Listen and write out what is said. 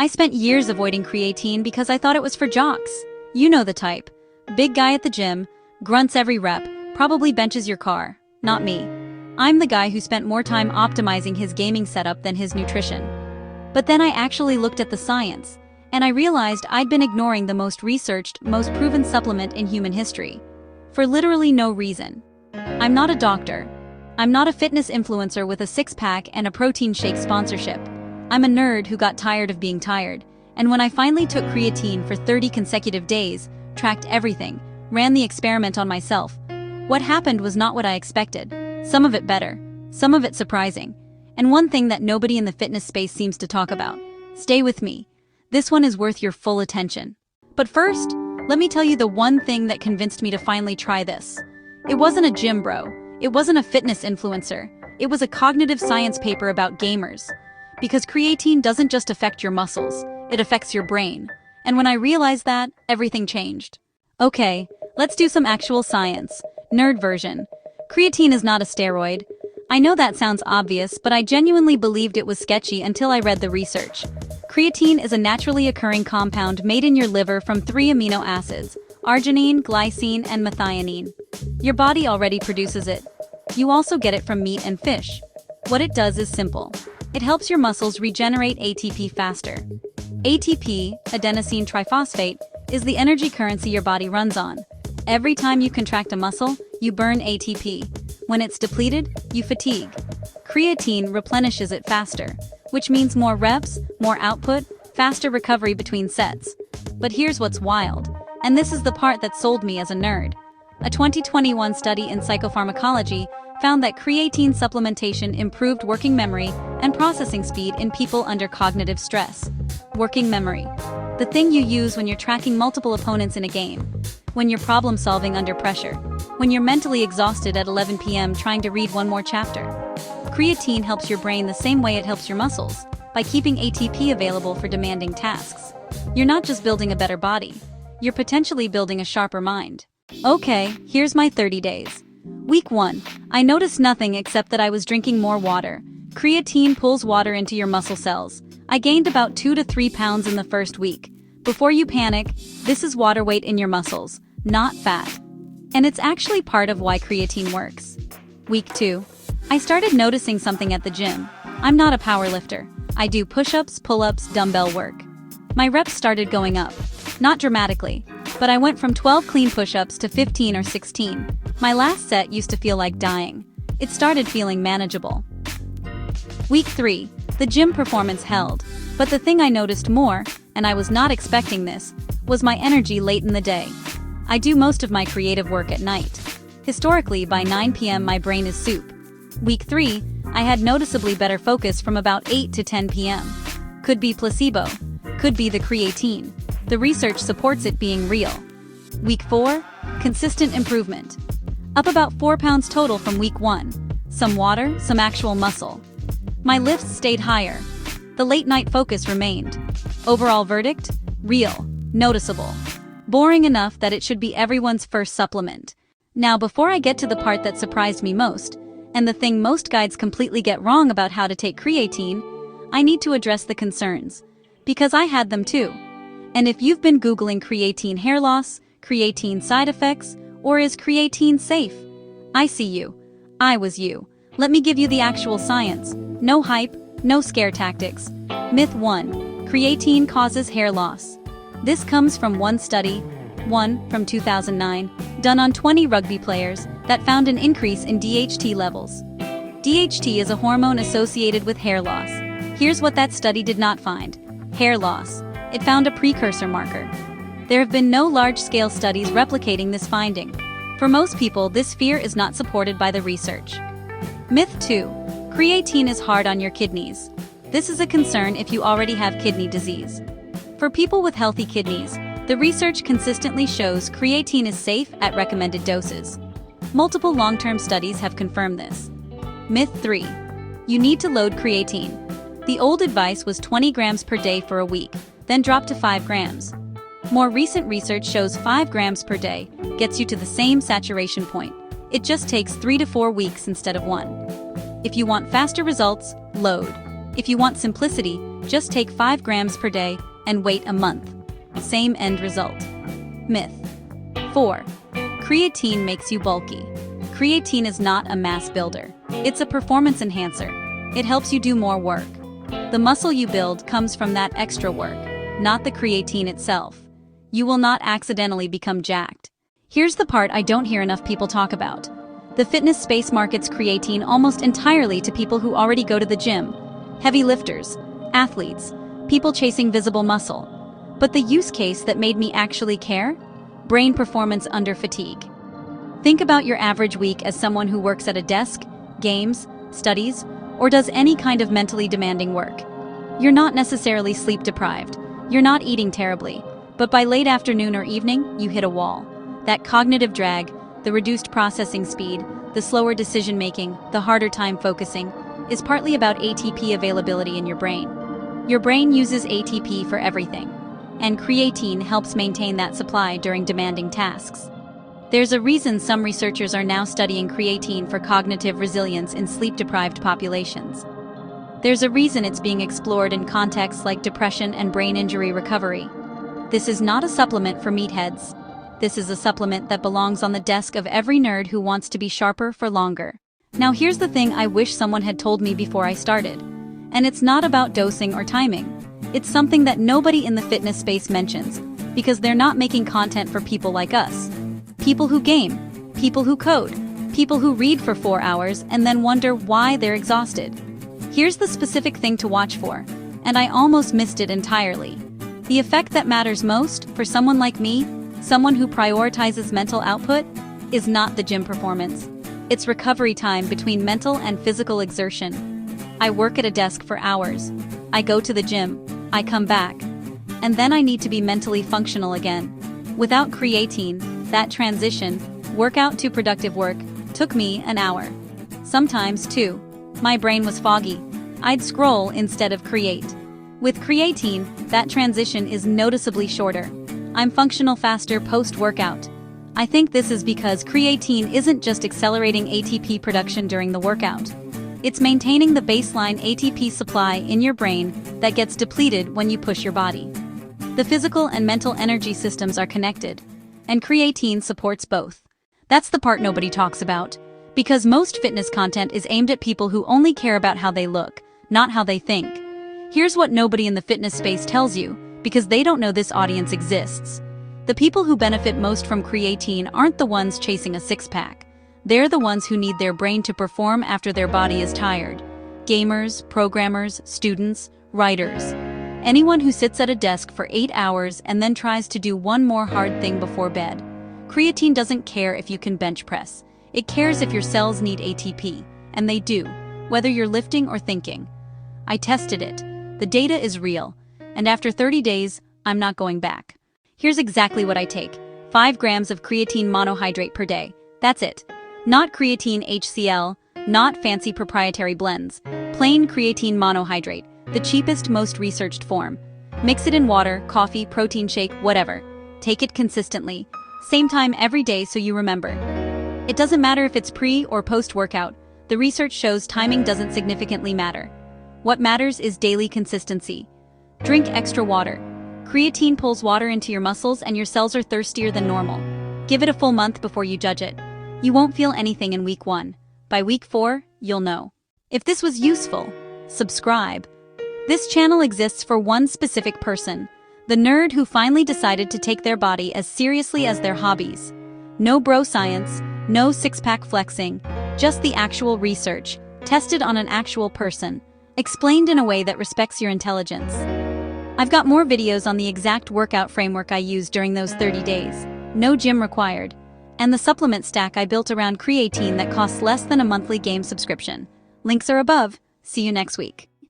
I spent years avoiding creatine because I thought it was for jocks. You know the type. Big guy at the gym, grunts every rep, probably benches your car. Not me. I'm the guy who spent more time optimizing his gaming setup than his nutrition. But then I actually looked at the science, and I realized I'd been ignoring the most researched, most proven supplement in human history. For literally no reason. I'm not a doctor. I'm not a fitness influencer with a six-pack and a protein shake sponsorship. I'm a nerd who got tired of being tired, and when I finally took creatine for 30 consecutive days, tracked everything, ran the experiment on myself, what happened was not what I expected. Some of it better, some of it surprising, and one thing that nobody in the fitness space seems to talk about. Stay with me. This one is worth your full attention. But first, let me tell you the one thing that convinced me to finally try this. It wasn't a gym bro. It wasn't a fitness influencer. It was a cognitive science paper about gamers. Because creatine doesn't just affect your muscles, it affects your brain. And when I realized that, everything changed. Okay, let's do some actual science. Nerd version. Creatine is not a steroid. I know that sounds obvious, but I genuinely believed it was sketchy until I read the research. Creatine is a naturally occurring compound made in your liver from 3 amino acids: arginine, glycine, and methionine. Your body already produces it. You also get it from meat and fish. What it does is simple. It helps your muscles regenerate ATP faster. ATP, adenosine triphosphate, is the energy currency your body runs on. Every time you contract a muscle, you burn ATP. When it's depleted, you fatigue. Creatine replenishes it faster, which means more reps, more output, faster recovery between sets. But here's what's wild, and this is the part that sold me as a nerd. A 2021 study in psychopharmacology found that creatine supplementation improved working memory and processing speed in people under cognitive stress. Working memory. The thing you use when you're tracking multiple opponents in a game. When you're problem-solving under pressure. When you're mentally exhausted at 11 p.m. trying to read one more chapter. Creatine helps your brain the same way it helps your muscles, by keeping ATP available for demanding tasks. You're not just building a better body. You're potentially building a sharper mind. Okay, here's my 30 days. Week 1. I noticed nothing except that I was drinking more water. Creatine pulls water into your muscle cells. I gained about 2 to 3 pounds in the first week. Before you panic, this is water weight in your muscles, not fat. And it's actually part of why creatine works. Week 2. I started noticing something at the gym. I'm not a powerlifter. I do push-ups, pull-ups, dumbbell work. My reps started going up. Not dramatically, but I went from 12 clean push-ups to 15 or 16. My last set used to feel like dying. It started feeling manageable. Week 3. The gym performance held. But the thing I noticed more, and I was not expecting this, was my energy late in the day. I do most of my creative work at night. Historically, by 9 p.m. my brain is soup. Week 3, I had noticeably better focus from about 8 to 10 p.m. Could be placebo. Could be the creatine. The research supports it being real. Week 4, consistent improvement. Up about 4 pounds total from week 1. Some water, some actual muscle. My lifts stayed higher. The late night focus remained. Overall verdict? Real. Noticeable. Boring enough that it should be everyone's first supplement. Now, before I get to the part that surprised me most, and the thing most guides completely get wrong about how to take creatine, I need to address the concerns. Because I had them too. And if you've been Googling creatine hair loss, creatine side effects, or is creatine safe? I see you. I was you. Let me give you the actual science. No hype, no scare tactics. Myth 1. Creatine causes hair loss. This comes from one study, from 2009, done on 20 rugby players, that found an increase in DHT levels. DHT is a hormone associated with hair loss. Here's what that study did not find. Hair loss. It found a precursor marker. There have been no large-scale studies replicating this finding. For most people, this fear is not supported by the research. Myth 2. Creatine is hard on your kidneys. This is a concern if you already have kidney disease. For people with healthy kidneys, the research consistently shows creatine is safe at recommended doses. Multiple long-term studies have confirmed this. Myth 3. You need to load creatine. The old advice was 20 grams per day for a week, then drop to 5 grams. More recent research shows 5 grams per day gets you to the same saturation point. It just takes 3 to 4 weeks instead of 1. If you want faster results, load. If you want simplicity, Just take 5 grams per day and wait a month. Same end result. Myth. 4. Creatine makes you bulky. Creatine is not a mass builder. It's a performance enhancer. It helps you do more work. The muscle you build comes from that extra work, not the creatine itself. You will not accidentally become jacked. Here's the part I don't hear enough people talk about. The fitness space markets creatine almost entirely to people who already go to the gym. Heavy lifters, athletes, people chasing visible muscle. But the use case that made me actually care? Brain performance under fatigue. Think about your average week as someone who works at a desk, games, studies, or does any kind of mentally demanding work. You're not necessarily sleep deprived. You're not eating terribly. But by late afternoon or evening, you hit a wall. That cognitive drag, the reduced processing speed, the slower decision-making, the harder time focusing, is partly about ATP availability in your brain. Your brain uses ATP for everything, and creatine helps maintain that supply during demanding tasks. There's a reason some researchers are now studying creatine for cognitive resilience in sleep-deprived populations. There's a reason it's being explored in contexts like depression and brain injury recovery. This is not a supplement for meatheads. This is a supplement that belongs on the desk of every nerd who wants to be sharper for longer. Now here's the thing I wish someone had told me before I started. And it's not about dosing or timing. It's something that nobody in the fitness space mentions, because they're not making content for people like us. People who game, people who code, people who read for 4 hours and then wonder why they're exhausted. Here's the specific thing to watch for, and I almost missed it entirely. The effect that matters most for someone like me, someone who prioritizes mental output, is not the gym performance. It's recovery time between mental and physical exertion. I work at a desk for hours. I go to the gym. I come back. And then I need to be mentally functional again. Without creatine, that transition, workout to productive work, took me an hour. Sometimes 2. My brain was foggy. I'd scroll instead of create. With creatine, that transition is noticeably shorter. I'm functional faster post-workout. I think this is because creatine isn't just accelerating ATP production during the workout. It's maintaining the baseline ATP supply in your brain that gets depleted when you push your body. The physical and mental energy systems are connected, and creatine supports both. That's the part nobody talks about, because most fitness content is aimed at people who only care about how they look, not how they think. Here's what nobody in the fitness space tells you, because they don't know this audience exists. The people who benefit most from creatine aren't the ones chasing a six-pack. They're the ones who need their brain to perform after their body is tired. Gamers, programmers, students, writers. Anyone who sits at a desk for 8 hours and then tries to do one more hard thing before bed. Creatine doesn't care if you can bench press. It cares if your cells need ATP, and they do, whether you're lifting or thinking. I tested it. The data is real, and after 30 days, I'm not going back. Here's exactly what I take. 5 grams of creatine monohydrate per day. That's it. Not creatine HCl, not fancy proprietary blends. Plain creatine monohydrate, the cheapest, most researched form. Mix it in water, coffee, protein shake, whatever. Take it consistently. Same time every day so you remember. It doesn't matter if it's pre or post-workout. The research shows timing doesn't significantly matter. What matters is daily consistency. Drink extra water. Creatine pulls water into your muscles and your cells are thirstier than normal. Give it a full month before you judge it. You won't feel anything in week 1. By week 4, you'll know. If this was useful, subscribe. This channel exists for one specific person, the nerd who finally decided to take their body as seriously as their hobbies. No bro science, no six-pack flexing, just the actual research, tested on an actual person, explained in a way that respects your intelligence. I've got more videos on the exact workout framework I used during those 30 days, no gym required, and the supplement stack I built around creatine that costs less than a monthly game subscription. Links are above. See you next week.